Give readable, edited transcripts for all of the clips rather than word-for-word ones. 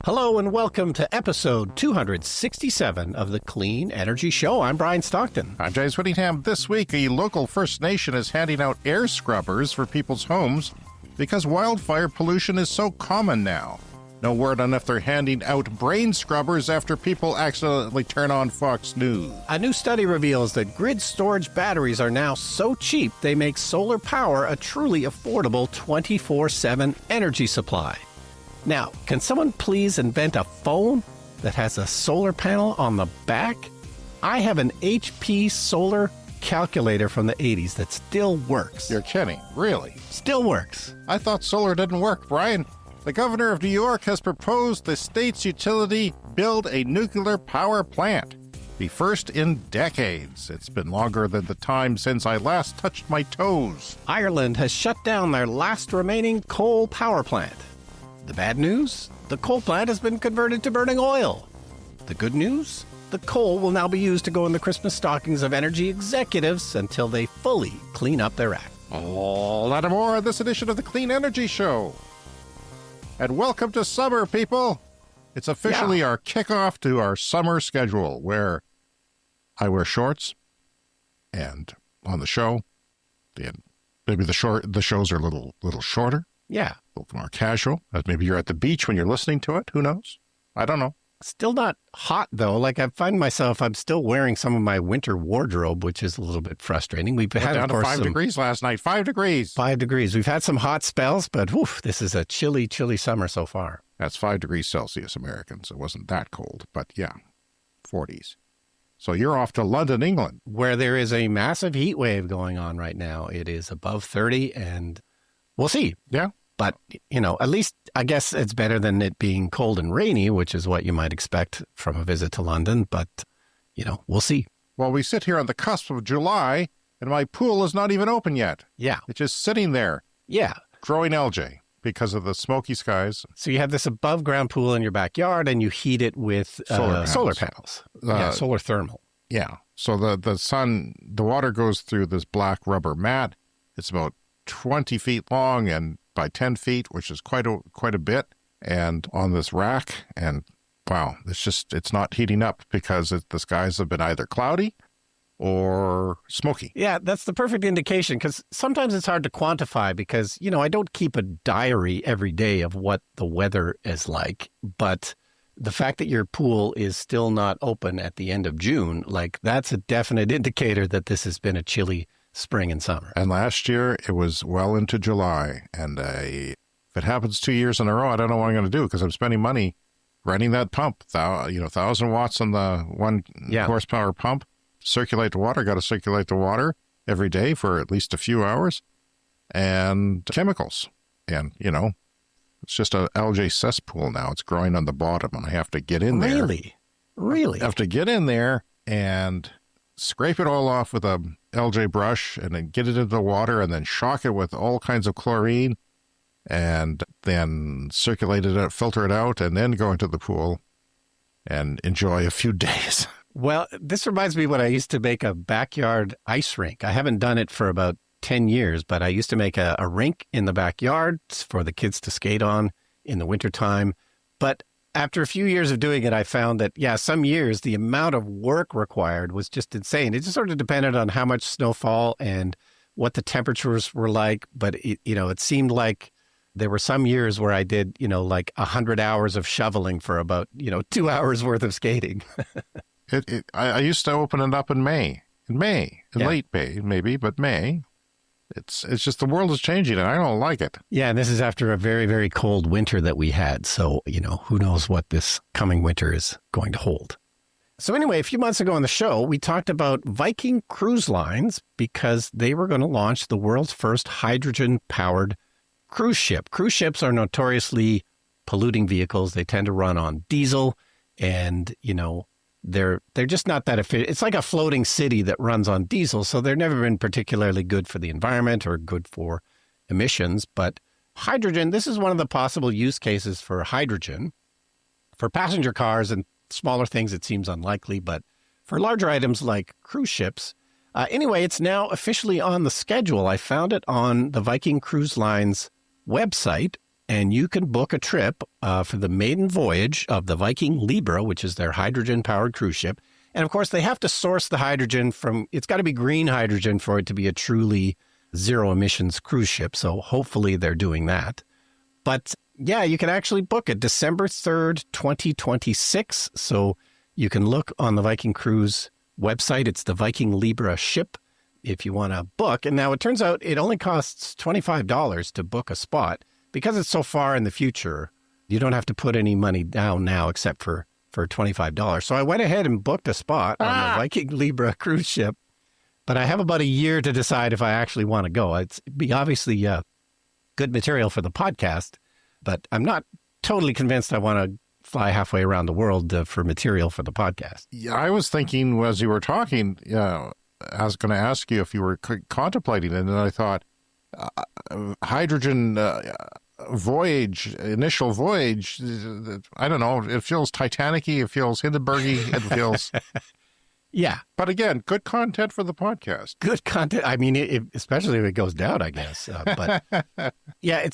Hello and welcome to episode 267 of the Clean Energy Show. I'm Brian Stockton. I'm James Whittingham. This week, a local First Nation is handing out air scrubbers for people's homes because wildfire pollution is so common now. No word on if they're handing out brain scrubbers after people accidentally turn on Fox News. A new study reveals that grid storage batteries are now so cheap they make solar power a truly affordable 24/7 energy supply. Now, can someone please invent a phone that has a solar panel on the back? I have an HP solar calculator from the 80s that still works. You're kidding, really? Still works. I thought solar didn't work, Brian. The governor of New York has proposed the state's utility build a nuclear power plant. The first in decades. It's been longer than the time since I last touched my toes. Ireland has shut down their last remaining coal power plant. The bad news? The coal plant has been converted to burning oil. The good news? The coal will now be used to go in the Christmas stockings of energy executives until they fully clean up their act. All that and more on this edition of the Clean Energy Show. And welcome to summer, people. It's officially our kickoff to our summer schedule where I wear shorts and on the show, maybe the shows are a little shorter. Yeah. A little more casual. Maybe you're at the beach when you're listening to it. Who knows? I don't know. Still not hot, though. Like, I find myself, I'm still wearing some of my winter wardrobe, which is a little bit frustrating. We've had, down to 5 degrees last night. 5 degrees. 5 degrees. We've had some hot spells, but this is a chilly, chilly summer so far. That's 5 degrees Celsius Americans. It wasn't that cold, but yeah, 40s. So you're off to London, England. Where there is a massive heat wave going on right now. It is above 30, and we'll see. Yeah. But, at least I guess it's better than it being cold and rainy, which is what you might expect from a visit to London. But, we'll see. Well, we sit here on the cusp of July, and my pool is not even open yet. Yeah. It's just sitting there. Yeah. Growing algae because of the smoky skies. So you have this above ground pool in your backyard, and you heat it with solar panels. Solar thermal. Yeah. So the water goes through this black rubber mat. It's about 20 feet long and by 10 feet, which is quite a bit, and on this rack, and wow, it's not heating up because the skies have been either cloudy or smoky. Yeah, that's the perfect indication, because sometimes it's hard to quantify because, I don't keep a diary every day of what the weather is like, but the fact that your pool is still not open at the end of June, that's a definite indicator that this has been a chilly spring and summer. And last year, it was well into July. And if it happens 2 years in a row, I don't know what I'm going to do because I'm spending money renting that pump. 1,000 watts on the 1 horsepower pump. Circulate the water. Got to circulate the water every day for at least a few hours. And chemicals. And, it's just an algae cesspool now. It's growing on the bottom, and I have to get in there. Really? I have to get in there and scrape it all off with a algae brush and then get it into the water and then shock it with all kinds of chlorine and then circulate it out, filter it out, and then go into the pool and enjoy a few days. Well, this reminds me when I used to make a backyard ice rink. I haven't done it for about 10 years, but I used to make a rink in the backyard for the kids to skate on in the wintertime. But after a few years of doing it, I found that, some years the amount of work required was just insane. It just sort of depended on how much snowfall and what the temperatures were like. But, it seemed like there were some years where I did, 100 hours of shoveling for about, 2 hours worth of skating. I used to open it up in May, late May, maybe, but May. It's just the world is changing, and I don't like it. Yeah, and this is after a very, very cold winter that we had. So, who knows what this coming winter is going to hold. So anyway, a few months ago on the show, we talked about Viking Cruise Lines because they were going to launch the world's first hydrogen-powered cruise ship. Cruise ships are notoriously polluting vehicles. They tend to run on diesel, and, they're just not that efficient. It's like a floating city that runs on diesel, so they've never been particularly good for the environment or good for emissions. But hydrogen, this is one of the possible use cases for hydrogen. For passenger cars and smaller things, it seems unlikely, but for larger items like cruise ships, anyway, it's now officially on the schedule. I found it on the Viking Cruise Lines website, and you can book a trip for the maiden voyage of the Viking Libra, which is their hydrogen-powered cruise ship. And of course, they have to source the hydrogen it's got to be green hydrogen for it to be a truly zero-emissions cruise ship. So hopefully they're doing that. But yeah, you can actually book it December 3rd, 2026. So you can look on the Viking Cruise website. It's the Viking Libra ship if you want to book. And now it turns out it only costs $25 to book a spot. Because it's so far in the future, you don't have to put any money down now except for $25. So I went ahead and booked a spot on the Viking Libra cruise ship. But I have about a year to decide if I actually want to go. It'd be obviously good material for the podcast, but I'm not totally convinced I want to fly halfway around the world for material for the podcast. Yeah, I was thinking as you were talking, I was going to ask you if you were contemplating it, and I thought hydrogen initial voyage, I don't know, it feels Titanic-y, it feels Hindenburg-y, it feels... Yeah. But again, good content for the podcast. Good content. I mean, especially if it goes down, I guess. But yeah,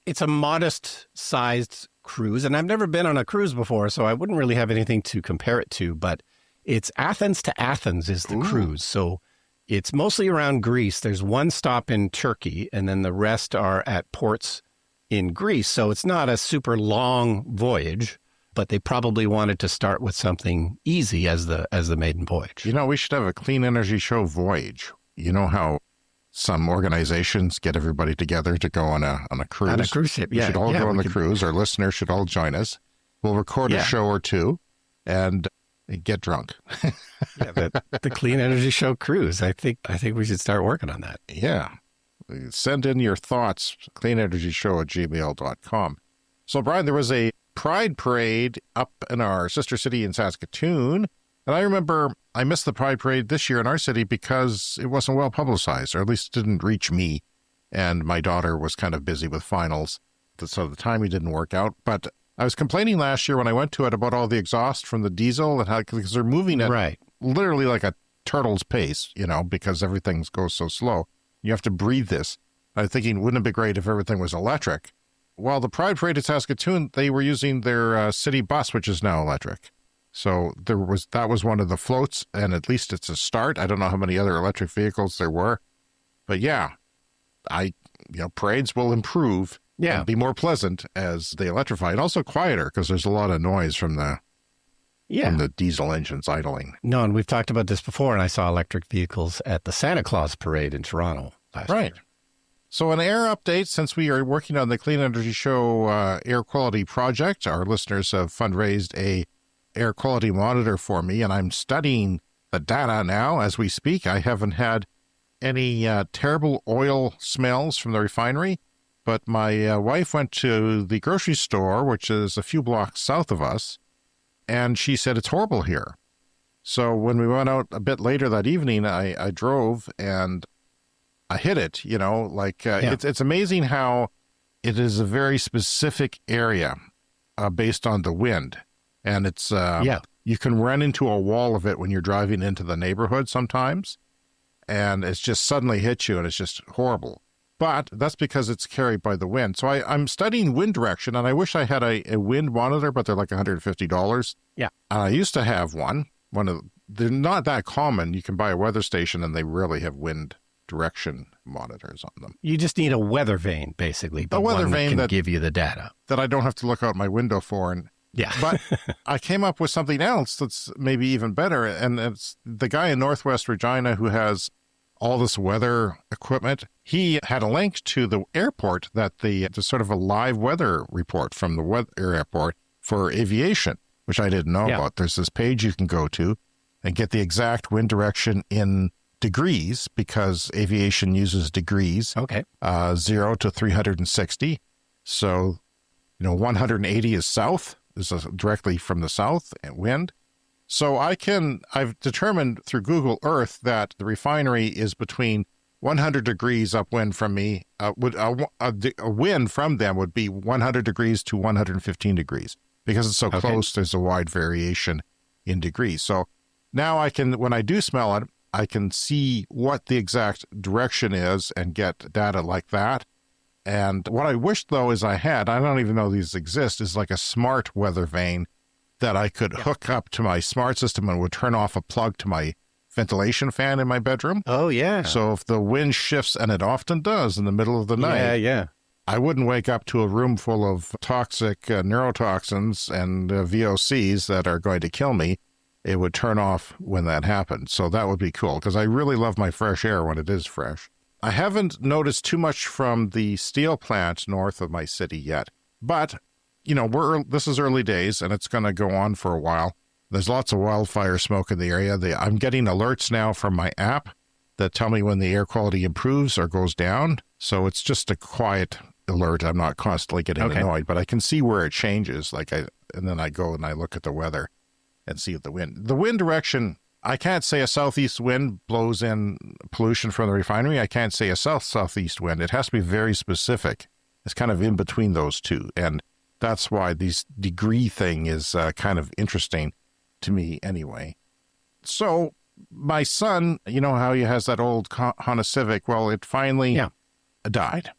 it's a modest-sized cruise, and I've never been on a cruise before, so I wouldn't really have anything to compare it to, but it's Athens to Athens is the cruise. So it's mostly around Greece. There's one stop in Turkey, and then the rest are at ports in Greece. So it's not a super long voyage, but they probably wanted to start with something easy as the maiden voyage. You know, we should have a clean energy show voyage. You know how some organizations get everybody together to go on a cruise? On a cruise ship, yeah. We should all go on the cruise. Our listeners should all join us. We'll record a show or two and get drunk. Yeah, the clean energy show cruise. I think we should start working on that. Yeah. Send in your thoughts, cleanenergyshow@gmail.com. So, Brian, there was a Pride Parade up in our sister city in Saskatoon. And I remember I missed the Pride Parade this year in our city because it wasn't well publicized, or at least it didn't reach me. And my daughter was kind of busy with finals, so the timing didn't work out. But I was complaining last year when I went to it about all the exhaust from the diesel and how, because they're moving at literally like a turtle's pace, because everything goes so slow. You have to breathe this. I was thinking, wouldn't it be great if everything was electric? Well, the Pride Parade at Saskatoon, they were using their city bus, which is now electric. So that was one of the floats, and at least it's a start. I don't know how many other electric vehicles there were. But yeah, parades will improve and be more pleasant as they electrify, and also quieter because there's a lot of noise from the diesel engines idling. No, and we've talked about this before, and I saw electric vehicles at the Santa Claus Parade in Toronto last year. So an air update, since we are working on the Clean Energy Show air quality project, our listeners have fundraised a air quality monitor for me, and I'm studying the data now as we speak. I haven't had any terrible oil smells from the refinery, but my wife went to the grocery store, which is a few blocks south of us, and she said it's horrible here. So when we went out a bit later that evening, I drove and I hit it, it's amazing how it is a very specific area based on the wind. And it's, you can run into a wall of it when you're driving into the neighborhood sometimes, and it's just suddenly hits you and it's just horrible. But that's because it's carried by the wind. So I'm studying wind direction, and I wish I had a wind monitor, but they're like $150. Yeah. And I used to have one. They're not that common. You can buy a weather station, and they rarely have wind direction monitors on them. You just need a weather vane, basically. But a weather vane that can give you the data that I don't have to look out my window for. But I came up with something else that's maybe even better, and it's the guy in Northwest Regina who has all this weather equipment. He had a link to the airport that the sort of a live weather report from the airport for aviation, which I didn't know about. There's this page you can go to and get the exact wind direction in degrees, because aviation uses degrees. 0 to 360. So, 180 is south, is directly from the south and wind. So I've determined through Google Earth that the refinery is between 100 degrees upwind from me. A wind from them would be 100 degrees to 115 degrees. Because it's so close, there's a wide variation in degrees. So now when I do smell it, I can see what the exact direction is and get data like that. And what I wish, though, is I don't even know these exist, is like a smart weather vane that I could hook up to my smart system and would turn off a plug to my ventilation fan in my bedroom. Oh, yeah. So if the wind shifts, and it often does in the middle of the night, I wouldn't wake up to a room full of toxic neurotoxins and VOCs that are going to kill me. It would turn off when that happened. So that would be cool, because I really love my fresh air when it is fresh. I haven't noticed too much from the steel plant north of my city yet, but, this is early days, and it's going to go on for a while. There's lots of wildfire smoke in the area. I'm getting alerts now from my app that tell me when the air quality improves or goes down. So it's just a quiet alert. I'm not constantly getting annoyed, but I can see where it changes. And then I go and I look at the weather and see the wind. The wind direction, I can't say a southeast wind blows in pollution from the refinery. I can't say a south-southeast wind. It has to be very specific. It's kind of in between those two. And that's why this degree thing is kind of interesting to me anyway. So my son, you know how he has that old Honda Civic? Well, it finally died.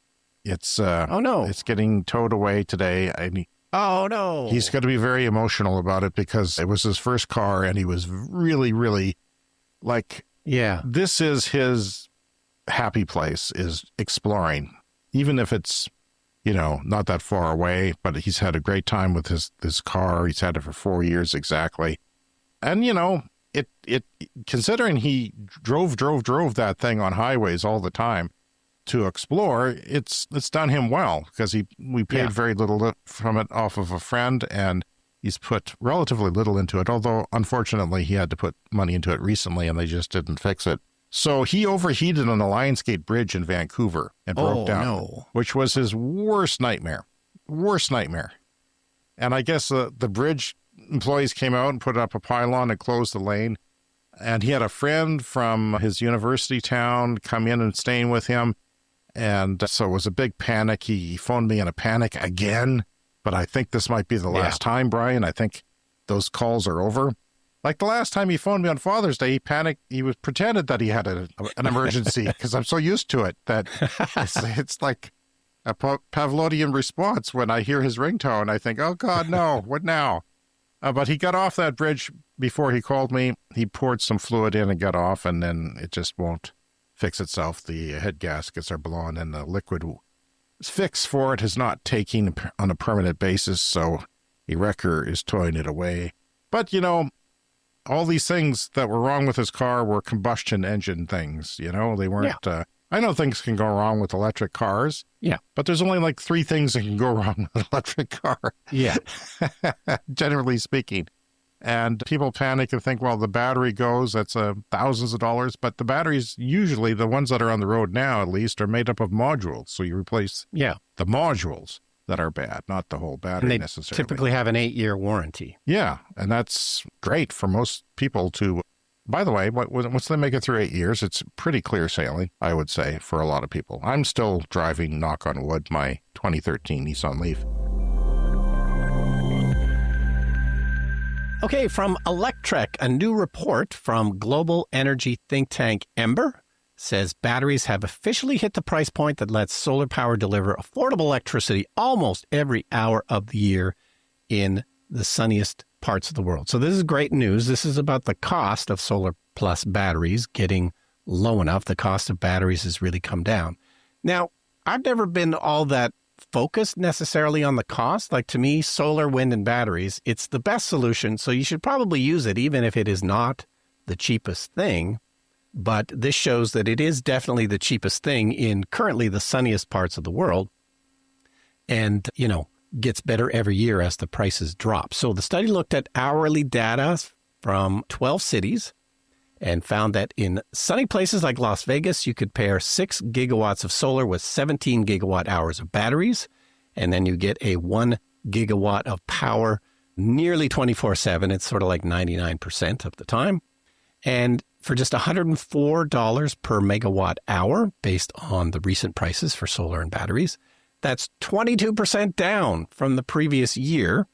It's it's getting towed away today. Oh, no. He's going to be very emotional about it because it was his first car, and he was really, really this is his happy place, is exploring, even if it's, not that far away, but he's had a great time with his car. He's had it for 4 years exactly. And, it considering he drove that thing on highways all the time to explore, it's done him well, because we paid very little from it off of a friend, and he's put relatively little into it, although unfortunately he had to put money into it recently and they just didn't fix it. So he overheated on the Lionsgate Bridge in Vancouver and broke down, which was his worst nightmare. And I guess the bridge employees came out and put up a pylon and closed the lane. And he had a friend from his university town come in and staying with him. And so it was a big panic. He phoned me in a panic again. But I think this might be the last time, Brian. I think those calls are over. Like the last time he phoned me on Father's Day, he panicked. He was pretended that he had an emergency, because I'm so used to it that it's like a Pavlovian response. When I hear his ringtone, I think, oh, God, no, what now? But he got off that bridge before he called me. He poured some fluid in and got off, and then it just won't fix itself. The head gaskets are blown, and the liquid fix for it is not taking on a permanent basis, so Electrek is towing it away. But, all these things that were wrong with his car were combustion engine things, they weren't... I know things can go wrong with electric cars. Yeah. But there's only like 3 things that can go wrong with an electric car. Yeah. Generally speaking. And people panic and think, well, the battery goes, that's thousands of dollars. But the batteries, usually the ones that are on the road now, at least, are made up of modules. So you replace the modules that are bad, not the whole battery, and they necessarily. Typically have an 8-year warranty. Yeah. And that's great for most people to... By the way, once they make it through 8 years, it's pretty clear sailing, I would say, for a lot of people. I'm still driving, knock on wood, my 2013 Nissan Leaf. Okay, from Electrek, a new report from global energy think tank Ember says batteries have officially hit the price point that lets solar power deliver affordable electricity almost every hour of the year in the sunniest parts of the world. So this is great news. This is about the cost of solar plus batteries getting low enough. The cost of batteries has really come down. Now, I've never been all that focused necessarily on the cost. Like, to me, solar, wind, and batteries, it's the best solution. So you should probably use it, even if it is not the cheapest thing. But this shows that it is definitely the cheapest thing in currently the sunniest parts of the world. And, gets better every year as the prices drop. So the study looked at hourly data from 12 cities and found that in sunny places like Las Vegas, you could pair 6 gigawatts of solar with 17 gigawatt hours of batteries, and then you get a 1 gigawatt of power nearly 24/7. It's sort of like 99% of the time. And for just $104 per megawatt hour, based on the recent prices for solar and batteries, that's 22% down from the previous year,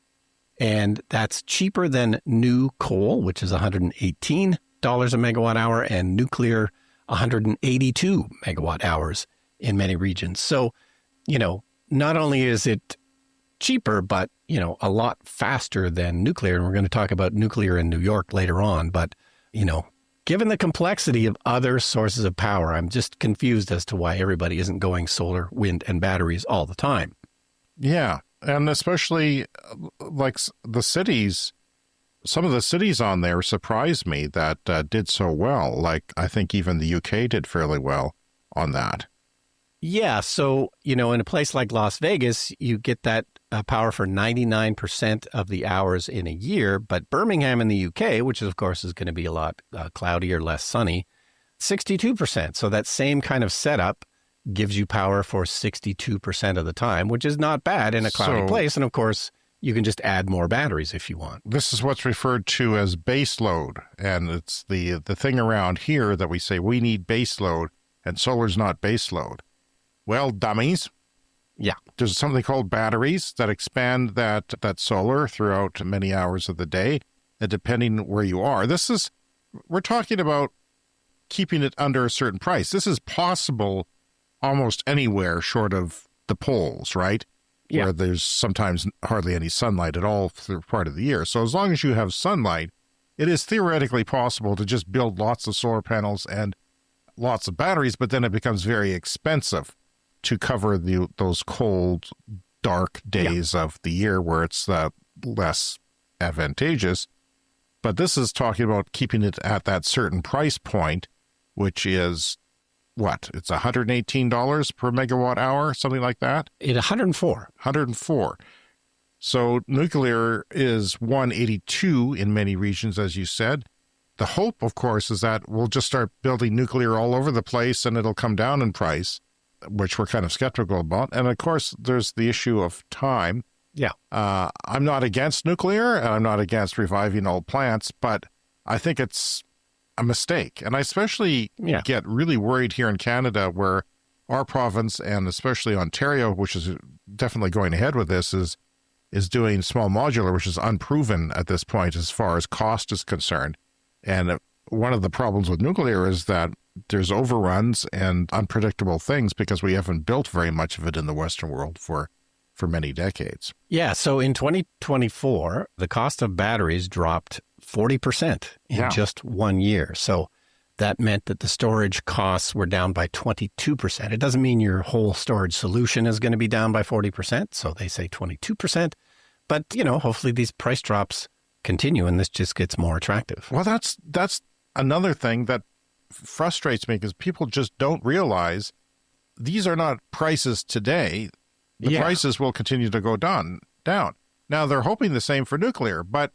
and that's cheaper than new coal, which is $118 a megawatt hour, and nuclear, 182 megawatt hours in many regions. So not only is it cheaper, but, a lot faster than nuclear. And we're going to talk about nuclear in New York later on. But, given the complexity of other sources of power, I'm just confused as to why everybody isn't going solar, wind, and batteries all the time. Yeah. And especially like the cities, some of the cities on there surprised me that did so well. Like, I think even the UK did fairly well on that. Yeah. So, in a place like Las Vegas, you get that power for 99% of the hours in a year. But Birmingham in the UK, which of course is going to be a lot cloudier, less sunny, 62%. So that same kind of setup gives you power for 62% of the time, which is not bad in a cloudy place. And of course, you can just add more batteries if you want. This is what's referred to as baseload. And it's the thing around here that we say we need baseload and solar's not baseload. Well, dummies. Yeah. There's something called batteries that expand that solar throughout many hours of the day, and depending where you are. We're talking about keeping it under a certain price. This is possible almost anywhere short of the poles, right? Yeah. Where there's sometimes hardly any sunlight at all for part of the year. So as long as you have sunlight, it is theoretically possible to just build lots of solar panels and lots of batteries, but then it becomes very expensive to cover those cold, dark days of the year where it's less advantageous. But this is talking about keeping it at that certain price point, which is what? It's $118 per megawatt hour, something like that? It's 104. 104. So nuclear is 182 in many regions, as you said. The hope, of course, is that we'll just start building nuclear all over the place and it'll come down in price, which we're kind of skeptical about. And of course, there's the issue of time. Yeah. I'm not against nuclear and I'm not against reviving old plants, but I think it's a mistake. And I especially get really worried here in Canada where our province and especially Ontario, which is definitely going ahead with this, is doing small modular, which is unproven at this point as far as cost is concerned. And one of the problems with nuclear is that there's overruns and unpredictable things because we haven't built very much of it in the Western world for many decades. Yeah. So in 2024, the cost of batteries dropped 40% in just 1 year. So that meant that the storage costs were down by 22%. It doesn't mean your whole storage solution is going to be down by 40%. So they say 22%. But, hopefully these price drops continue and this just gets more attractive. Well, that's another thing that frustrates me because people just don't realize these are not prices today. The prices will continue to go down. Now, they're hoping the same for nuclear, but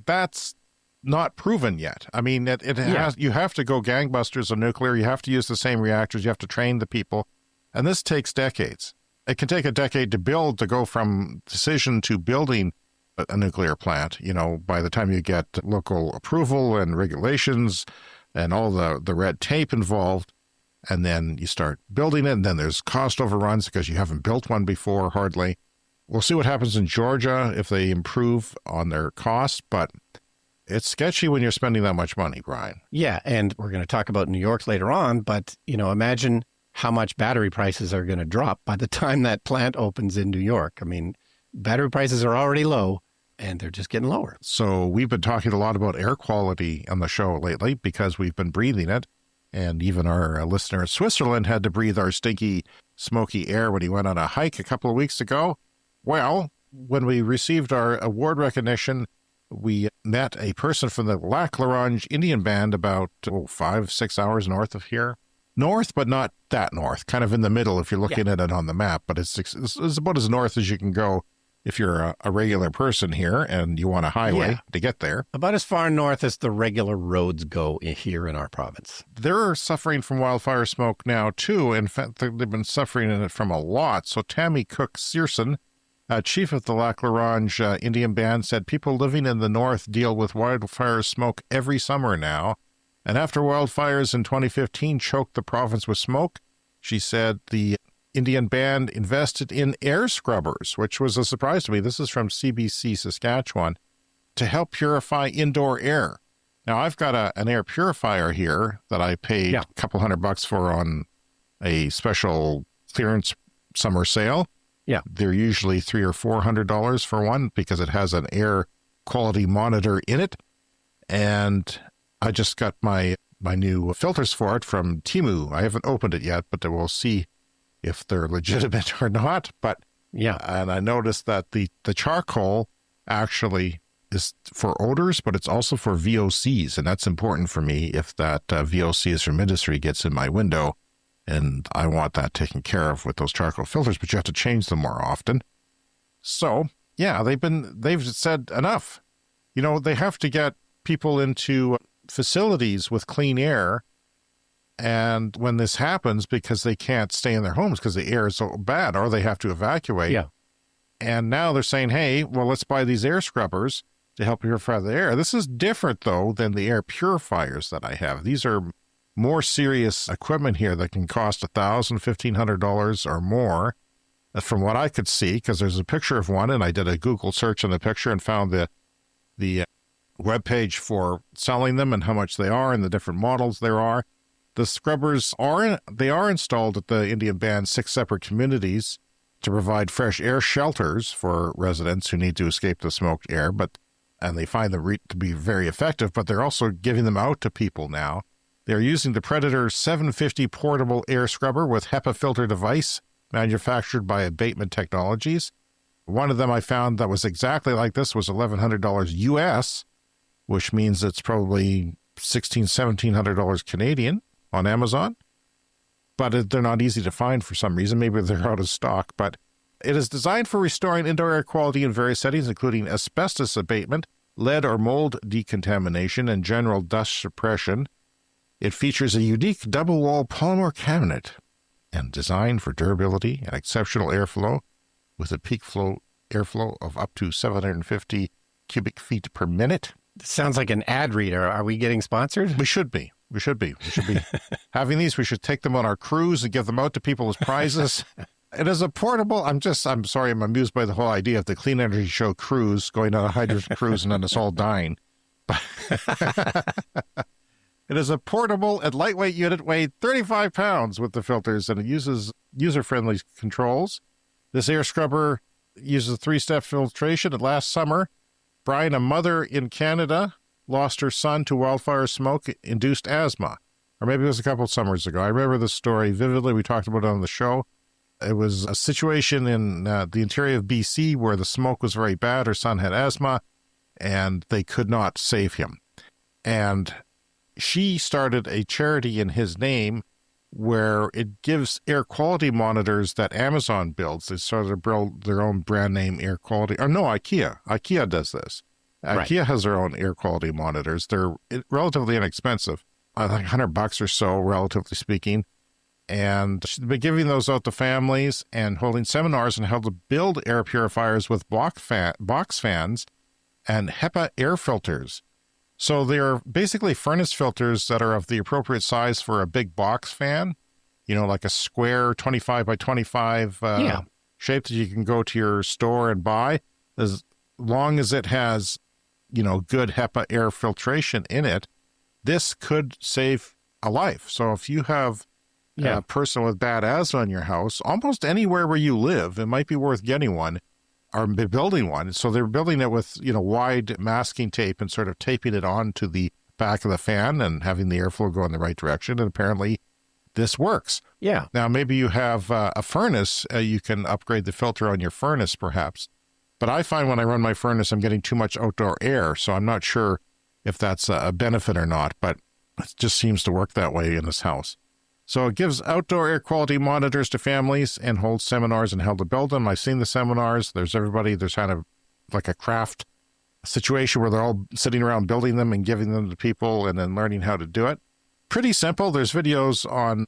that's not proven yet. I mean, you have to go gangbusters on nuclear. You have to use the same reactors. You have to train the people. And this takes decades. It can take a decade to build, to go from decision to building a nuclear plant, by the time you get local approval and regulations and all the red tape involved, and then you start building it, and then there's cost overruns because you haven't built one before, hardly. We'll see what happens in Georgia if they improve on their costs, but it's sketchy when you're spending that much money, Brian. Yeah, and we're going to talk about New York later on, but, imagine how much battery prices are going to drop by the time that plant opens in New York. I mean, battery prices are already low, and they're just getting lower. So we've been talking a lot about air quality on the show lately because we've been breathing it. And even our listener in Switzerland had to breathe our stinky, smoky air when he went on a hike a couple of weeks ago. Well, when we received our award recognition, we met a person from the Lac La Ronge Indian Band about 5-6 hours north of here. North, but not that north, kind of in the middle if you're looking at it on the map. But it's about as north as you can go if you're a regular person here and you want a highway to get there. About as far north as the regular roads go here in our province. They're suffering from wildfire smoke now, too. In fact, they've been suffering in it from a lot. So Tammy Cook-Searson, chief of the Lac La Ronge Indian Band, said people living in the north deal with wildfire smoke every summer now. And after wildfires in 2015 choked the province with smoke, she said the Indian Band invested in air scrubbers, which was a surprise to me. This is from CBC Saskatchewan, to help purify indoor air. Now, I've got an air purifier here that I paid a couple $100 for on a special clearance summer sale. Yeah. They're usually $300 or $400 for one because it has an air quality monitor in it. And I just got my new filters for it from Temu. I haven't opened it yet, but we'll see if they're legitimate or not. But yeah, and I noticed that the charcoal actually is for odors, but it's also for VOCs, and that's important for me if that VOCs from industry gets in my window, and I want that taken care of with those charcoal filters, but you have to change them more often. So, yeah, they've said enough. You know, they have to get people into facilities with clean air, and when this happens, because they can't stay in their homes because the air is so bad, or they have to evacuate. Yeah. And now they're saying, hey, well, let's buy these air scrubbers to help purify the air. This is different, though, than the air purifiers that I have. These are more serious equipment here that can cost $1,000, $1,500 or more, from what I could see, because there's a picture of one, and I did a Google search on the picture and found the webpage for selling them and how much they are and the different models there are. The scrubbers are installed at the Indian Band's 6 separate communities to provide fresh air shelters for residents who need to escape the smoked air, and they find them to be very effective, but they're also giving them out to people now. They're using the Predator 750 portable air scrubber with HEPA filter device manufactured by Abatement Technologies. One of them I found that was exactly like this was $1,100 US, which means it's probably $1,600, $1,700 Canadian on Amazon. But they're not easy to find for some reason. Maybe they're out of stock. But it is designed for restoring indoor air quality in various settings, including asbestos abatement, lead or mold decontamination, and general dust suppression. It features a unique double-wall polymer cabinet and designed for durability and exceptional airflow with a peak flow airflow of up to 750 cubic feet per minute. Sounds like an ad reader. Are we getting sponsored? We should be. We should be having these. We should take them on our cruise and give them out to people as prizes. It is a portable. I'm sorry. I'm amused by the whole idea of the Clean Energy Show cruise, going on a hydrogen cruise and then us all dying. It is a portable and lightweight unit, weighed 35 pounds with the filters, and it uses user-friendly controls. This air scrubber uses 3-step filtration. And last summer, Brian, a mother in Canada, lost her son to wildfire smoke-induced asthma. Or maybe it was a couple of summers ago. I remember this story vividly. We talked about it on the show. It was a situation in the interior of BC where the smoke was very bad. Her son had asthma, and they could not save him. And she started a charity in his name where it gives air quality monitors that Amazon builds. They sort of build their own brand name air quality. Or no, IKEA. IKEA does this. IKEA has their own air quality monitors. They're relatively inexpensive, like $100 or so, relatively speaking. And she's been giving those out to families and holding seminars on how to build air purifiers with box fans and HEPA air filters. So they're basically furnace filters that are of the appropriate size for a big box fan, like a square 25 by 25 shape that you can go to your store and buy, as long as it has good HEPA air filtration in it. This could save a life. So if you have a person with bad asthma in your house, almost anywhere where you live, it might be worth getting one or building one. So they're building it with, wide masking tape and sort of taping it onto the back of the fan and having the airflow go in the right direction. And apparently this works. Yeah. Now, maybe you have a furnace. You can upgrade the filter on your furnace, perhaps. But I find when I run my furnace, I'm getting too much outdoor air, so I'm not sure if that's a benefit or not, but it just seems to work that way in this house. So it gives outdoor air quality monitors to families and holds seminars on how to build them. I've seen the seminars. There's kind of like a craft situation where they're all sitting around building them and giving them to people and then learning how to do it. Pretty simple. There's videos on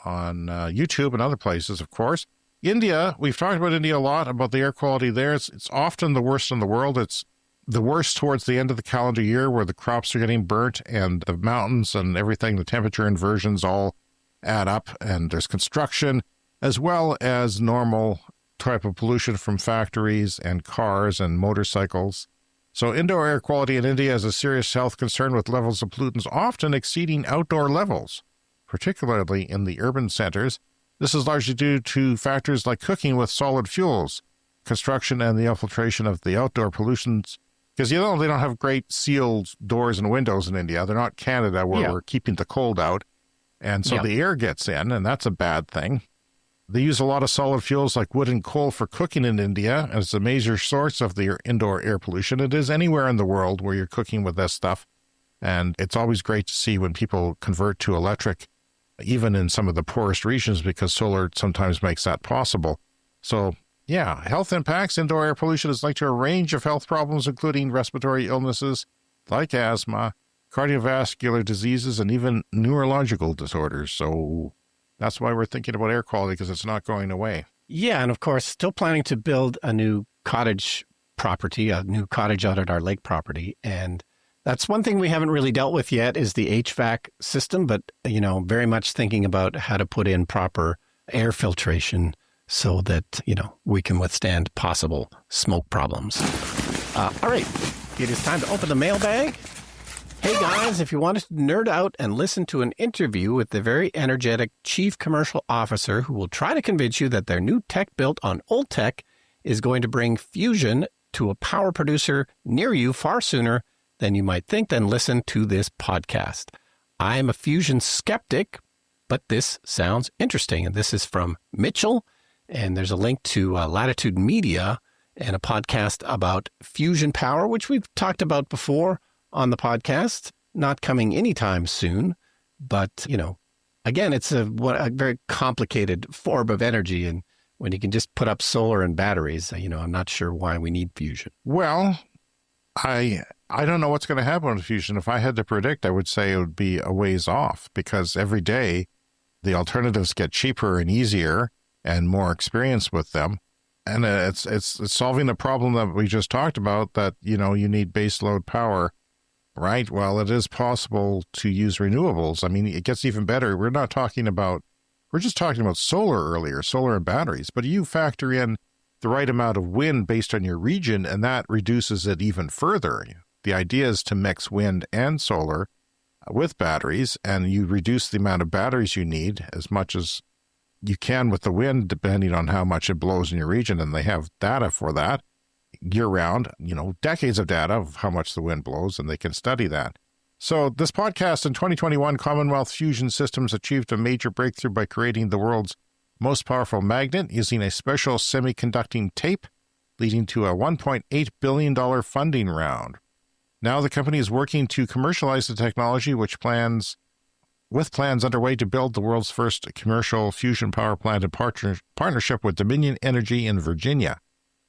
YouTube and other places, of course. India, we've talked about India a lot, about the air quality there. It's often the worst in the world. It's the worst towards the end of the calendar year where the crops are getting burnt and the mountains and everything, the temperature inversions all add up, and there's construction as well as normal type of pollution from factories and cars and motorcycles. So indoor air quality in India is a serious health concern with levels of pollutants often exceeding outdoor levels, particularly in the urban centers. This is largely due to factors like cooking with solid fuels, construction, and the infiltration of the outdoor pollutions. Because, they don't have great sealed doors and windows in India. They're not Canada where we're keeping the cold out. And so the air gets in, and that's a bad thing. They use a lot of solid fuels like wood and coal for cooking in India, and it's a major source of the indoor air pollution. It is anywhere in the world where you're cooking with this stuff. And it's always great to see when people convert to electric, even in some of the poorest regions, because solar sometimes makes that possible. So, health impacts. Indoor air pollution is linked to a range of health problems, including respiratory illnesses like asthma, cardiovascular diseases, and even neurological disorders. So that's why we're thinking about air quality, because it's not going away. Yeah, and of course, still planning to build a new cottage property, a new cottage out at our lake property. And that's one thing we haven't really dealt with yet is the HVAC system, but, very much thinking about how to put in proper air filtration so that, we can withstand possible smoke problems. All right, it is time to open the mailbag. Hey guys, if you wanted to nerd out and listen to an interview with the very energetic Chief Commercial Officer who will try to convince you that their new tech built on old tech is going to bring fusion to a power producer near you far sooner than you might think, then listen to this podcast. I am a fusion skeptic, but this sounds interesting. And this is from Mitchell. And there's a link to Latitude Media and a podcast about fusion power, which we've talked about before on the podcast, not coming anytime soon. But, again, it's a very complicated form of energy. And when you can just put up solar and batteries, I'm not sure why we need fusion. Well, I don't know what's going to happen with fusion. If I had to predict, I would say it would be a ways off, because every day the alternatives get cheaper and easier and more experience with them. And it's solving the problem that we just talked about, that, you need baseload power, right? Well, it is possible to use renewables. I mean, it gets even better. We're just talking about solar earlier, solar and batteries, but you factor in the right amount of wind based on your region, and that reduces it even further. The idea is to mix wind and solar with batteries, and you reduce the amount of batteries you need as much as you can with the wind, depending on how much it blows in your region. And they have data for that year round, decades of data of how much the wind blows, and they can study that. So this podcast in 2021, Commonwealth Fusion Systems achieved a major breakthrough by creating the world's most powerful magnet using a special semiconducting tape, leading to a $1.8 billion funding round. Now the company is working to commercialize the technology, with plans underway to build the world's first commercial fusion power plant in partnership with Dominion Energy in Virginia.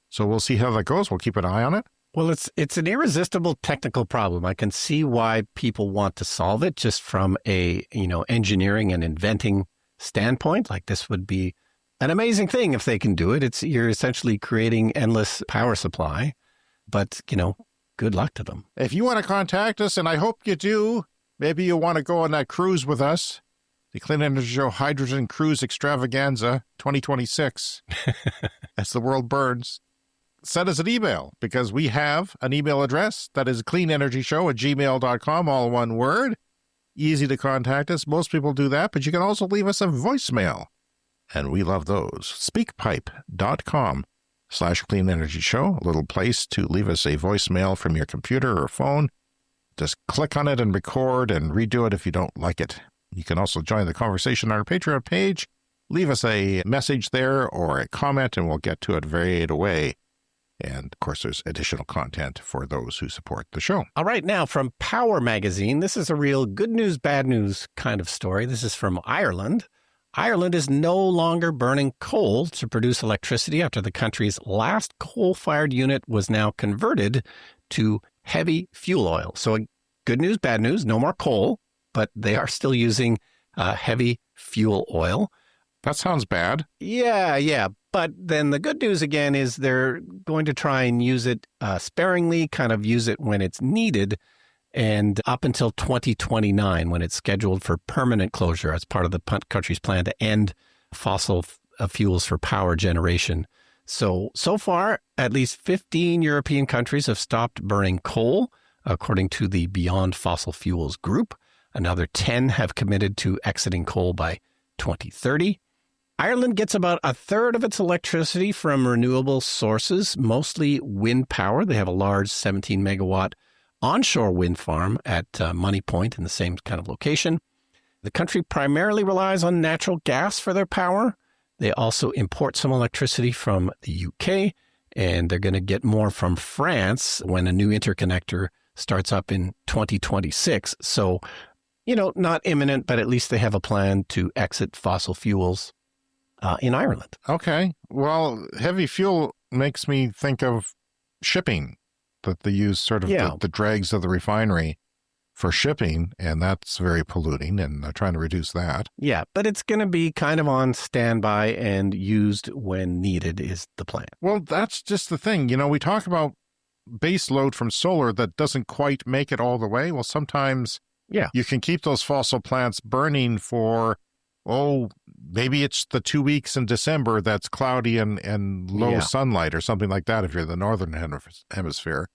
So we'll see how that goes. We'll keep an eye on it. Well, it's an irresistible technical problem. I can see why people want to solve it just from a, engineering and inventing standpoint. Like, this would be an amazing thing if they can do it. You're essentially creating endless power supply, but, good luck to them. If you want to contact us, and I hope you do, maybe you want to go on that cruise with us, the Clean Energy Show Hydrogen Cruise Extravaganza 2026, as the world burns. Send us an email, because we have an email address that is cleanenergyshow@gmail.com, all one word. Easy to contact us. Most people do that, but you can also leave us a voicemail, and we love those. Speakpipe.com/cleanenergyshow, a little place to leave us a voicemail from your computer or phone. Just click on it and record, and redo it if you don't like it. You can also join the conversation on our Patreon page. Leave us a message there or a comment, and we'll get to it right away. And, of course, there's additional content for those who support the show. All right, now from Power Magazine, this is a real good news, bad news kind of story. This is from Ireland. Ireland is no longer burning coal to produce electricity after the country's last coal-fired unit was now converted to heavy fuel oil. So good news, bad news, no more coal, but they are still using heavy fuel oil. That sounds bad. Yeah. But then the good news again is they're going to try and use it sparingly, kind of use it when it's needed, and up until 2029 when it's scheduled for permanent closure as part of the country's plan to end fossil fuels for power generation. So far, at least 15 European countries have stopped burning coal, according to the Beyond Fossil Fuels group. Another 10 have committed to exiting coal by 2030. Ireland gets about a third of its electricity from renewable sources, mostly wind power. They have a large 17 megawatt onshore wind farm at Money Point in the same kind of location. The country primarily relies on natural gas for their power. They also import some electricity from the UK, and they're going to get more from France when a new interconnector starts up in 2026. So, not imminent, but at least they have a plan to exit fossil fuels in Ireland. Okay. Well, heavy fuel makes me think of shipping, that they use sort of the dregs of the refinery for shipping, and that's very polluting, and they're trying to reduce that. Yeah, but it's going to be kind of on standby and used when needed is the plan. Well, that's just the thing. We talk about base load from solar that doesn't quite make it all the way. Well, sometimes you can keep those fossil plants burning for, maybe it's the 2 weeks in December that's cloudy and low sunlight or something like that if you're in the northern hemisphere,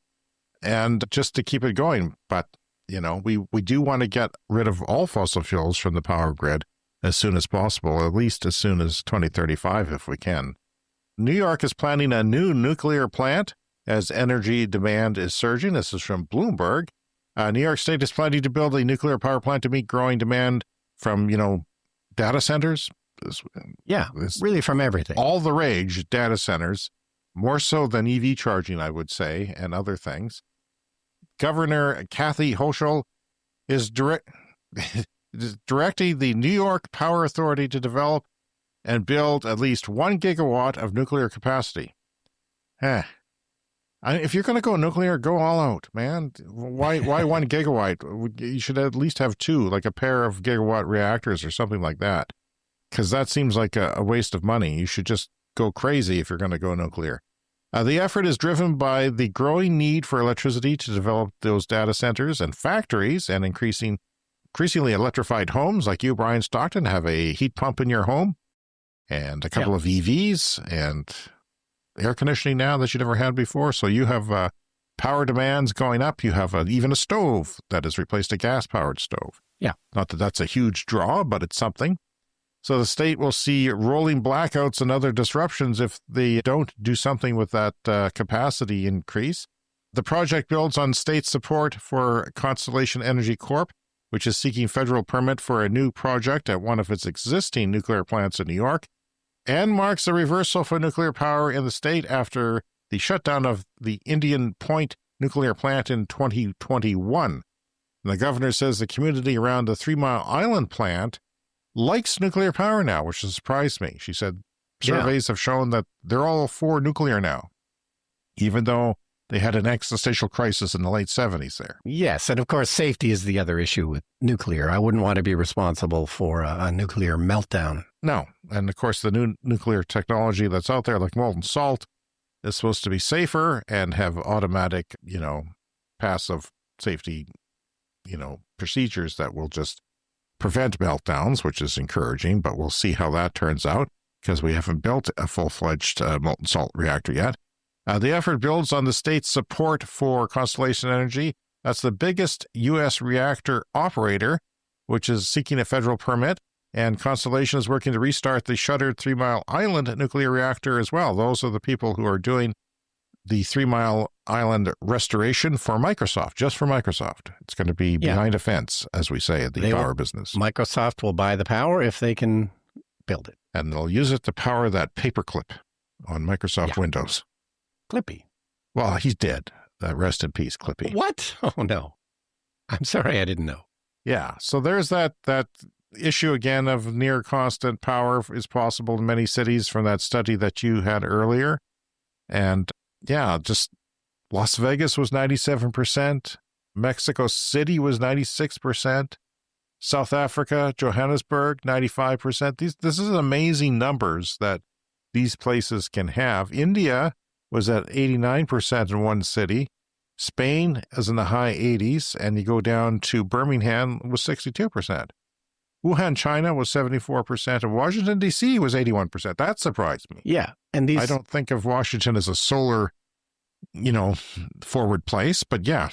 and just to keep it going. But, we do want to get rid of all fossil fuels from the power grid as soon as possible, at least as soon as 2035 if we can. New York is planning a new nuclear plant as energy demand is surging. This is from Bloomberg. New York State is planning to build a nuclear power plant to meet growing demand from, data centers. Really from everything. All the rage, data centers, more so than EV charging, I would say, and other things. Governor Kathy Hochul is directing the New York Power Authority to develop and build at least 1 gigawatt of nuclear capacity. If you're going to go nuclear, go all out, man. Why 1 gigawatt? You should at least have 2, like a pair of gigawatt reactors or something like that, because that seems like a waste of money. You should just go crazy if you're going to go nuclear. The effort is driven by the growing need for electricity to develop those data centers and factories, and increasingly electrified homes like you, Brian Stockton, have a heat pump in your home and a couple of EVs and air conditioning now that you never had before. So you have power demands going up. You have even a stove that has replaced a gas-powered stove. Yeah. Not that that's a huge draw, but it's something. So the state will see rolling blackouts and other disruptions if they don't do something with that capacity increase. The project builds on state support for Constellation Energy Corp., which is seeking federal permit for a new project at one of its existing nuclear plants in New York, and marks a reversal for nuclear power in the state after the shutdown of the Indian Point nuclear plant in 2021. And the governor says the community around the 3 Mile Island plant likes nuclear power now, which has surprised me. She said surveys have shown that they're all for nuclear now, even though they had an existential crisis in the late 70s there. Yes, and of course, safety is the other issue with nuclear. I wouldn't want to be responsible for a nuclear meltdown. No, and of course, the new nuclear technology that's out there, like molten salt, is supposed to be safer and have automatic, passive safety, procedures that will just prevent meltdowns, which is encouraging, but we'll see how that turns out because we haven't built a full-fledged molten salt reactor yet. The effort builds on the state's support for Constellation Energy. That's the biggest U.S. reactor operator, which is seeking a federal permit, and Constellation is working to restart the shuttered 3 Mile Island nuclear reactor as well. Those are the people who are doing the 3 Mile Island restoration for Microsoft, just for Microsoft. It's going to be behind a fence, as we say in the power business. Microsoft will buy the power if they can build it. And they'll use it to power that paperclip on Microsoft Windows. Clippy. Well, he's dead. Rest in peace, Clippy. What? Oh, no. I'm sorry, I didn't know. Yeah, so there's that issue again of near constant power is possible in many cities from that study that you had earlier. And just Las Vegas was 97%, Mexico City was 96%, South Africa, Johannesburg, 95%. This is amazing numbers that these places can have. India was at 89% in one city. Spain is in the high 80s, and you go down to Birmingham was 62%. Wuhan, China was 74%, and Washington, D.C. was 81%. That surprised me. Yeah. I don't think of Washington as a solar forward place. But yeah.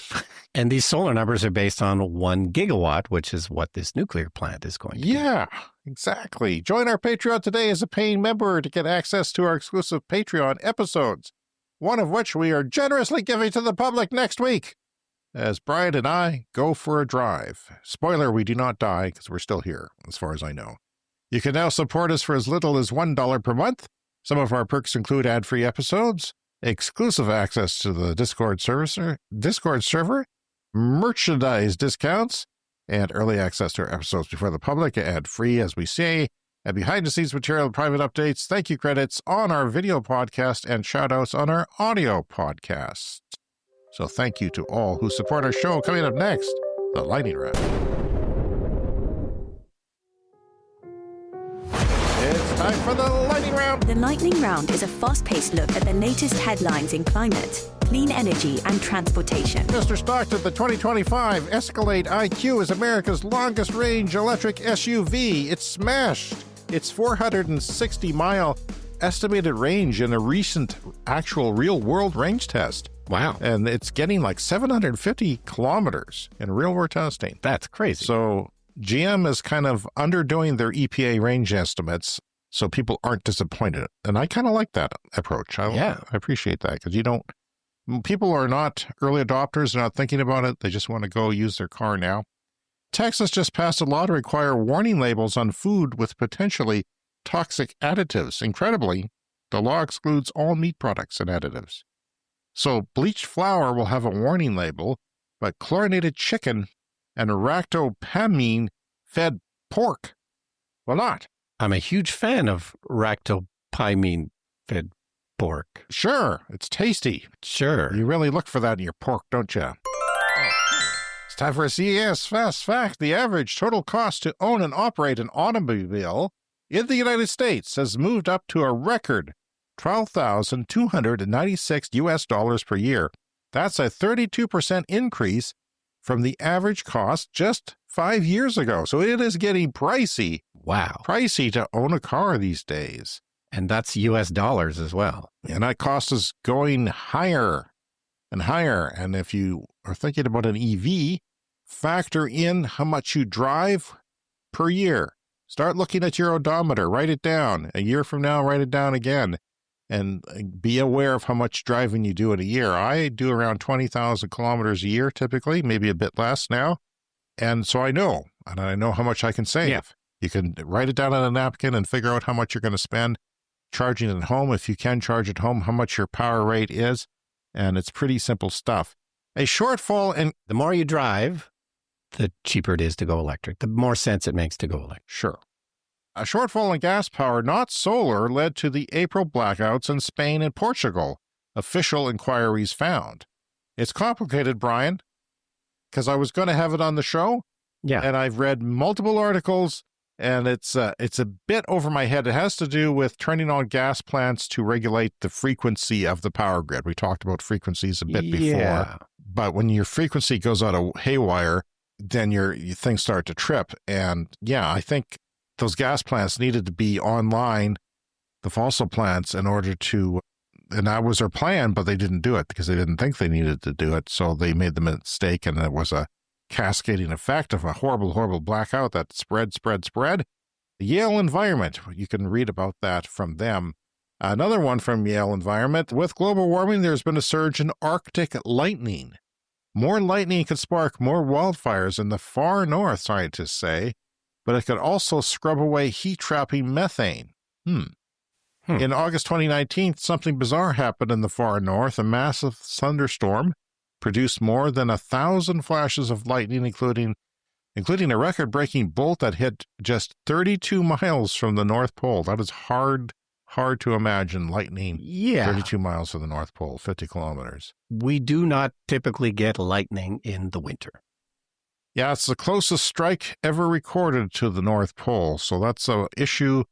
And these solar numbers are based on 1 gigawatt, which is what this nuclear plant is going to be. Yeah, exactly. Join our Patreon today as a paying member to get access to our exclusive Patreon episodes, one of which we are generously giving to the public next week, as Brian and I go for a drive. Spoiler, we do not die because we're still here, as far as I know. You can now support us for as little as $1 per month. Some of our perks include ad-free episodes, exclusive access to the Discord server, merchandise discounts, and early access to our episodes before the public, ad-free, as we say, and behind-the-scenes material and private updates, thank you credits on our video podcast, and shout-outs on our audio podcast. So thank you to all who support our show. Coming up next, the Lightning Round. It's time for the Lightning Round. The Lightning Round is a fast-paced look at the latest headlines in climate, clean energy, and transportation. Mr. Stockton, the 2025 Escalade IQ is America's longest-range electric SUV. It smashed its 460-mile estimated range in a recent actual real-world range test. Wow. And it's getting like 750 kilometers in real-world testing. That's crazy. So GM is kind of underdoing their EPA range estimates so people aren't disappointed. And I kind of like that approach. I appreciate that because people are not early adopters. They're not thinking about it. They just want to go use their car now. Texas just passed a law to require warning labels on food with potentially toxic additives. Incredibly, the law excludes all meat products and additives. So bleached flour will have a warning label, but chlorinated chicken and ractopamine-fed pork will not. I'm a huge fan of ractopamine-fed pork. Sure, it's tasty. Sure. You really look for that in your pork, don't you? It's time for a CES Fast Fact. The average total cost to own and operate an automobile in the United States has moved up to a record $12,296 per year. That's a 32% increase from the average cost just 5 years ago. So it is getting pricey. Wow. Pricey to own a car these days. And that's US dollars as well. And that cost is going higher and higher. And if you are thinking about an EV, factor in how much you drive per year. Start looking at your odometer. Write it down. A year from now, write it down again. And be aware of how much driving you do in a year. I do around 20,000 kilometers a year, typically, maybe a bit less now. And so I know how much I can save. Yeah. You can write it down on a napkin and figure out how much you're going to spend charging at home. If you can charge at home, how much your power rate is. And it's pretty simple stuff. A shortfall in... The more you drive, the cheaper it is to go electric. The more sense it makes to go electric. Sure. A shortfall in gas power, not solar, led to the April blackouts in Spain and Portugal, official inquiries found. It's complicated, Brian, because I was going to have it on the show, and I've read multiple articles, and it's a bit over my head. It has to do with turning on gas plants to regulate the frequency of the power grid. We talked about frequencies a bit before, but when your frequency goes out of haywire, then your things start to trip. And I think those gas plants needed to be online, the fossil plants, in order to, and that was their plan, but they didn't do it because they didn't think they needed to do it. So they made the mistake, and it was a cascading effect of a horrible, horrible blackout that spread. The Yale Environment, you can read about that from them. Another one from Yale Environment, with global warming, there's been a surge in Arctic lightning. More lightning could spark more wildfires in the far north, scientists say, but it could also scrub away heat-trapping methane. In August 2019, something bizarre happened in the far north. A massive thunderstorm produced more than 1,000 flashes of lightning, including a record-breaking bolt that hit just 32 miles from the North Pole. That is hard to imagine lightning 32 miles from the North Pole, 50 kilometers. We do not typically get lightning in the winter. Yeah, it's the closest strike ever recorded to the North Pole, so that's an issue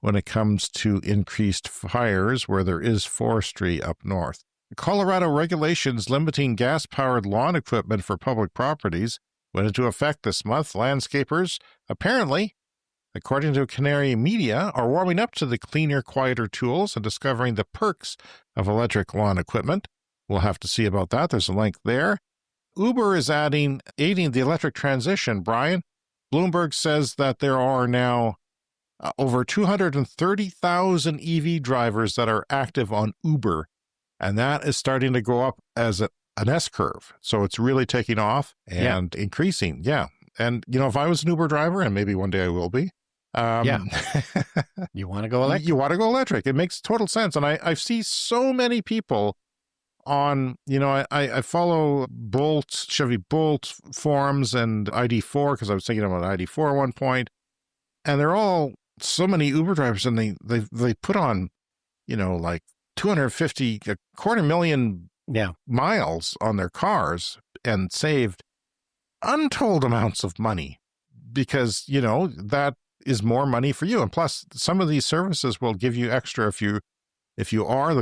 when it comes to increased fires where there is forestry up north. Colorado regulations limiting gas-powered lawn equipment for public properties went into effect this month. Landscapers, apparently, according to Canary Media, are warming up to the cleaner, quieter tools and discovering the perks of electric lawn equipment. we'll have to see about that. There's a link there. Uber is aiding the electric transition, Brian. Bloomberg says that there are now over 230,000 EV drivers that are active on Uber, and that is starting to go up as an S-curve. So it's really taking off and increasing. Yeah. And, if I was an Uber driver, and maybe one day I will be, you want to go electric? You want to go electric. It makes total sense. And I see so many people on, I follow Chevy Bolt forums and ID4 because I was thinking about ID4 at one point. And they're all so many Uber drivers, and they put on, like 250, 250,000 miles on their cars and saved untold amounts of money because, that is more money for you. And plus, some of these services will give you extra they'll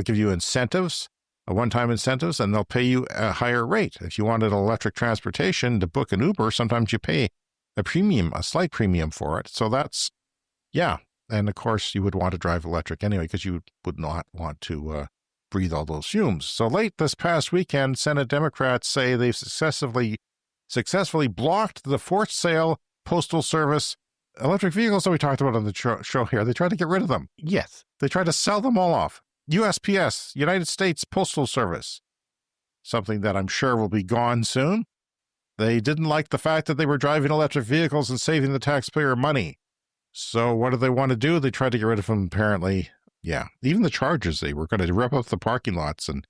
give you incentives, one-time incentives, and they'll pay you a higher rate. If you wanted electric transportation to book an Uber, sometimes you pay a slight premium for it. So that's, and of course you would want to drive electric anyway because you would not want to breathe all those fumes. So late this past weekend, Senate Democrats say they've successfully blocked the forced sale Postal Service electric vehicles that we talked about on the show here. They tried to get rid of them. Yes. They tried to sell them all off. USPS, United States Postal Service, something that I'm sure will be gone soon. They didn't like the fact that they were driving electric vehicles and saving the taxpayer money. So what do they want to do? They tried to get rid of them, apparently. Yeah. Even the chargers, they were going to rip up the parking lots. And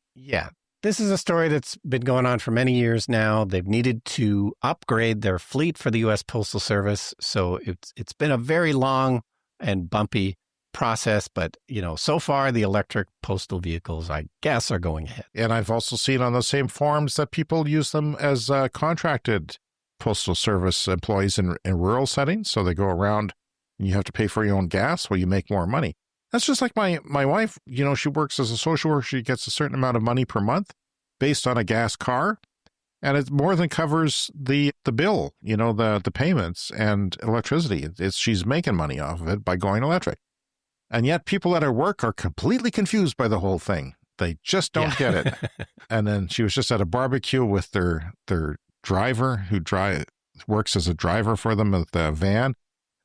this is a story that's been going on for many years now. They've needed to upgrade their fleet for the U.S. Postal Service. So it's been a very long and bumpy process. But, so far the electric postal vehicles, I guess, are going ahead. And I've also seen on those same forums that people use them as contracted Postal Service employees in rural settings. So they go around and you have to pay for your own gas while you make more money. That's just like my wife, she works as a social worker. She gets a certain amount of money per month based on a gas car. And it more than covers the bill, the payments and electricity. She's making money off of it by going electric. And yet people at her work are completely confused by the whole thing. They just don't get it. And then she was just at a barbecue with their driver who works as a driver for them at the van.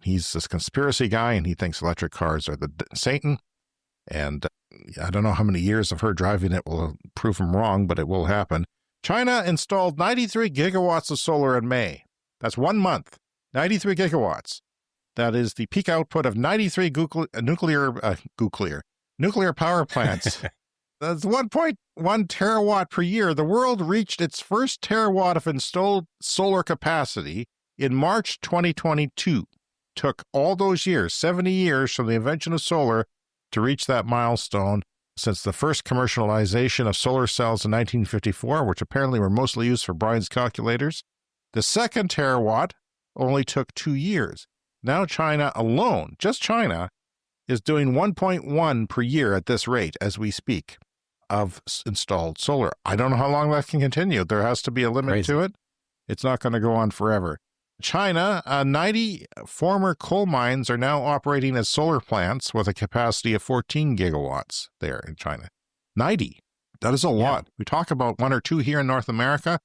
He's this conspiracy guy, and he thinks electric cars are the Satan. And I don't know how many years of her driving it will prove him wrong, but it will happen. China installed 93 gigawatts of solar in May. That's 1 month. 93 gigawatts. That is the peak output of 93 nuclear power plants. That's 1.1 terawatt per year. The world reached its first terawatt of installed solar capacity in March 2022. Took all those years, 70 years from the invention of solar to reach that milestone since the first commercialization of solar cells in 1954, which apparently were mostly used for Brian's calculators. The second terawatt only took 2 years. Now China alone, just China, is doing 1.1 per year at this rate as we speak of installed solar. I don't know how long that can continue. There has to be a limit to it. It's not going to go on forever. China, 90 former coal mines are now operating as solar plants with a capacity of 14 gigawatts there in China. 90. That is a lot. We talk about 1 or 2 here in North America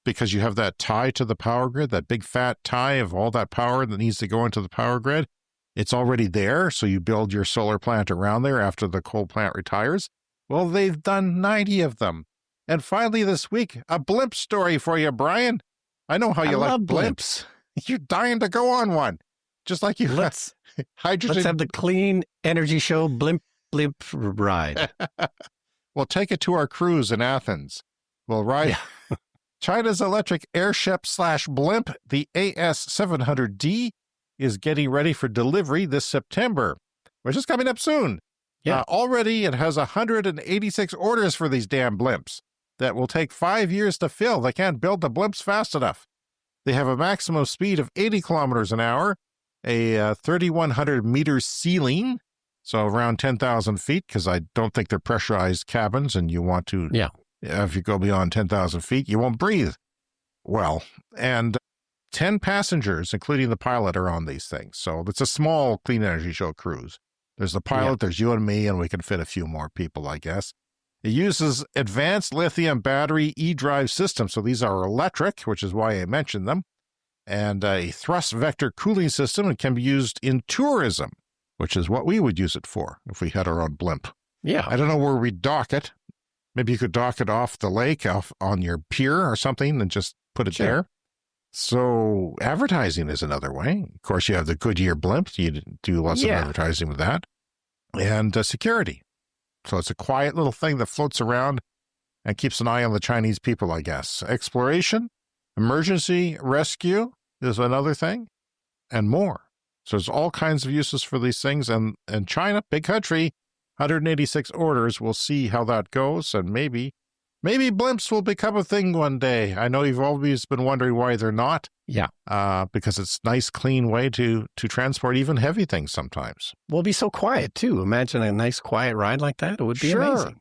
because you have that tie to the power grid, that big fat tie of all that power that needs to go into the power grid. It's already there, so you build your solar plant around there after the coal plant retires. Well, they've done 90 of them. And finally this week, a blimp story for you, Brian. I know how you like blimps. You're dying to go on one. Just like you. Hydrogen. Let's have the clean energy show blimp ride. We'll take it to our cruise in Athens. We'll ride China's electric airship/blimp, the AS-700D, is getting ready for delivery this September, which is coming up soon. Already it has 186 orders for these damn blimps that will take 5 years to fill. They can't build the blimps fast enough. They have a maximum speed of 80 kilometers an hour, a 3,100 meter ceiling, so around 10,000 feet, because I don't think they're pressurized cabins, and you want to, if you go beyond 10,000 feet, you won't breathe well. And 10 passengers, including the pilot, are on these things. So it's a small clean energy show cruise. There's the pilot, there's you and me, and we can fit a few more people, I guess. It uses advanced lithium battery e-drive systems. So these are electric, which is why I mentioned them, and a thrust vector cooling system. It can be used in tourism, which is what we would use it for if we had our own blimp. Yeah. I don't know where we'd dock it. Maybe you could dock it off the lake, off on your pier or something, and just put it there. So advertising is another way. Of course, you have the Goodyear blimp. You do lots of advertising with that. And security. So it's a quiet little thing that floats around and keeps an eye on the Chinese people, I guess. Exploration, emergency rescue is another thing, and more. So there's all kinds of uses for these things. And China, big country, 186 orders. We'll see how that goes. And maybe blimps will become a thing one day. I know you've always been wondering why they're not. Yeah. Because it's a nice, clean way to transport even heavy things sometimes. We'll be so quiet, too. Imagine a nice, quiet ride like that. It would be amazing.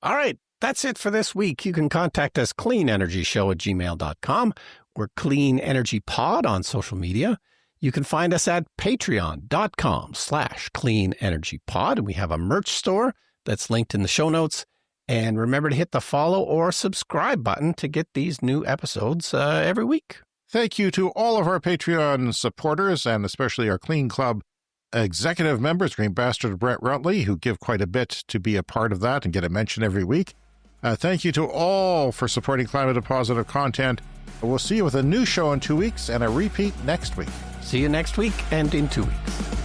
All right. That's it for this week. You can contact us, cleanenergyshow@gmail.com. We're Clean Energy Pod on social media. You can find us at patreon.com/cleanenergypod. And we have a merch store that's linked in the show notes. And remember to hit the follow or subscribe button to get these new episodes every week. Thank you to all of our Patreon supporters, and especially our Clean Club executive members, Green Bastard Brett Rutley, who give quite a bit to be a part of that and get a mention every week. Thank you to all for supporting climate positive content. We'll see you with a new show in 2 weeks and a repeat next week. See you next week and in 2 weeks.